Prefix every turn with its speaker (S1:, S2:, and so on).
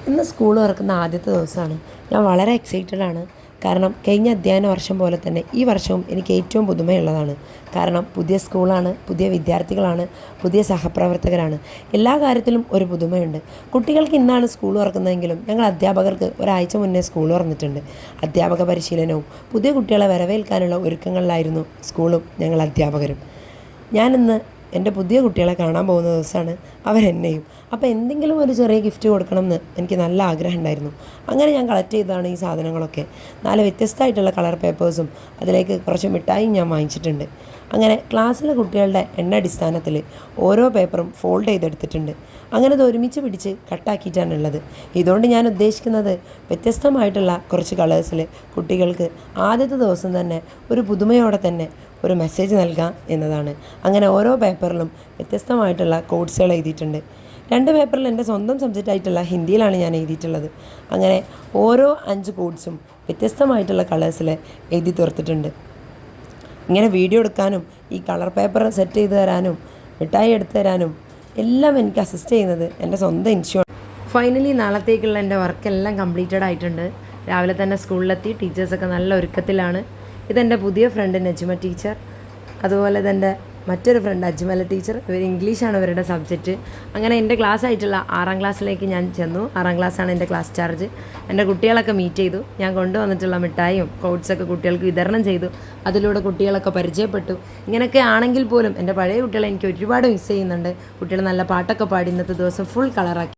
S1: ഇന്ന് സ്കൂൾ തുറക്കുന്ന ആദ്യത്തെ ദിവസമാണ്. ഞാൻ വളരെ എക്സൈറ്റഡ് ആണ്. കാരണം കഴിഞ്ഞ അധ്യയന വർഷം പോലെ തന്നെ ഈ വർഷവും എനിക്ക് ഏറ്റവും പുതുമയുള്ളതാണ്. കാരണം പുതിയ സ്കൂളാണ്, പുതിയ വിദ്യാർത്ഥികളാണ്, പുതിയ സഹപ്രവർത്തകരാണ്. എല്ലാ കാര്യത്തിലും ഒരു പുതുമയുണ്ട്. കുട്ടികൾക്ക് ഇന്നാണ് സ്കൂൾ തുറക്കുന്നതെങ്കിലും ഞങ്ങൾ അധ്യാപകർക്ക് ഒരാഴ്ച മുന്നേ സ്കൂൾ തുറന്നിട്ടുണ്ട്. അധ്യാപക പരിശീലനവും പുതിയ കുട്ടികളെ വരവേൽക്കാനുള്ള ഒരുക്കങ്ങളിലായിരുന്നു സ്കൂളും ഞങ്ങൾ അധ്യാപകരും. ഞാനിന്ന് എൻ്റെ പുതിയ കുട്ടികളെ കാണാൻ പോകുന്ന ദിവസമാണ്, അവരെന്നെയും. അപ്പോൾ എന്തെങ്കിലും ഒരു ചെറിയ ഗിഫ്റ്റ് കൊടുക്കണം എന്ന് എനിക്ക് നല്ല ആഗ്രഹം ഉണ്ടായിരുന്നു. അങ്ങനെ ഞാൻ കളക്ട് ചെയ്തതാണ് ഈ സാധനങ്ങളൊക്കെ. 4 വ്യത്യസ്തമായിട്ടുള്ള കളർ പേപ്പേഴ്സും അതിലേക്ക് കുറച്ച് മിഠായിയും ഞാൻ വാങ്ങിച്ചിട്ടുണ്ട്. അങ്ങനെ ക്ലാസ്സിലെ കുട്ടികളുടെ എണ്ണ അടിസ്ഥാനത്തിൽ ഓരോ പേപ്പറും ഫോൾഡ് ചെയ്തെടുത്തിട്ടുണ്ട്. അങ്ങനെ അത് ഒരുമിച്ച് പിടിച്ച് കട്ടാക്കിയിട്ടാണുള്ളത്. ഇതുകൊണ്ട് ഞാൻ ഉദ്ദേശിക്കുന്നത് വ്യത്യസ്തമായിട്ടുള്ള കുറച്ച് കളേഴ്സിൽ കുട്ടികൾക്ക് ആദ്യത്തെ ദിവസം തന്നെ ഒരു പുതുമയോടെ തന്നെ ഒരു മെസ്സേജ് നൽകാം എന്നതാണ്. അങ്ങനെ ഓരോ പേപ്പറിലും വ്യത്യസ്തമായിട്ടുള്ള കോഡ്സുകൾ എഴുതിയിട്ടുണ്ട്. 2 പേപ്പറിൽ എൻ്റെ സ്വന്തം സബ്ജക്റ്റായിട്ടുള്ള ഹിന്ദിയിലാണ് ഞാൻ എഴുതിയിട്ടുള്ളത്. അങ്ങനെ ഓരോ 5 കോഡ്സും വ്യത്യസ്തമായിട്ടുള്ള കളേഴ്സിൽ എഴുതി തീർത്തിട്ടുണ്ട്. ഇങ്ങനെ വീഡിയോ എടുക്കാനും ഈ കളർ പേപ്പർ സെറ്റ് ചെയ്ത് തരാനും മിഠായി എടുത്തു തരാനും എല്ലാം എനിക്ക് അസിസ്റ്റ് ചെയ്യുന്നത് എൻ്റെ സ്വന്തം ഇൻഷുർ. ഫൈനലി നാളത്തേക്കുള്ള എൻ്റെ വർക്കെല്ലാം കംപ്ലീറ്റഡ് ആയിട്ടുണ്ട്. രാവിലെ തന്നെ സ്കൂളിലെത്തി, ടീച്ചേഴ്സൊക്കെ നല്ല ഒരുക്കത്തിലാണ്. ഇതെൻ്റെ പുതിയ ഫ്രണ്ട് നജ്മ ടീച്ചർ, അതുപോലെ ഇതെൻ്റെ മറ്റൊരു ഫ്രണ്ട് അജ്മല ടീച്ചർ. ഇവർ ഇംഗ്ലീഷാണ് ഇവരുടെ സബ്ജക്റ്റ്. അങ്ങനെ എൻ്റെ ക്ലാസ് ആയിട്ടുള്ള 6ാം ക്ലാസ്സിലേക്ക് ഞാൻ ചെന്നു. 6ാം ക്ലാസ്സാണ് എൻ്റെ ക്ലാസ് ചാർജ്. എൻ്റെ കുട്ടികളൊക്കെ മീറ്റ് ചെയ്തു. ഞാൻ കൊണ്ടുവന്നിട്ടുള്ള മിഠായിയും കോഡ്സൊക്കെ കുട്ടികൾക്ക് വിതരണം ചെയ്തു. അതിലൂടെ കുട്ടികളൊക്കെ പരിചയപ്പെട്ടു. ഇങ്ങനെയൊക്കെ ആണെങ്കിൽ പോലും എൻ്റെ പഴയ കുട്ടികളെ എനിക്ക് ഒരുപാട് മിസ് ചെയ്യുന്നുണ്ട്. കുട്ടികൾ നല്ല പാട്ടൊക്കെ പാടി ഇന്നത്തെ ദിവസം ഫുൾ കളറാക്കി.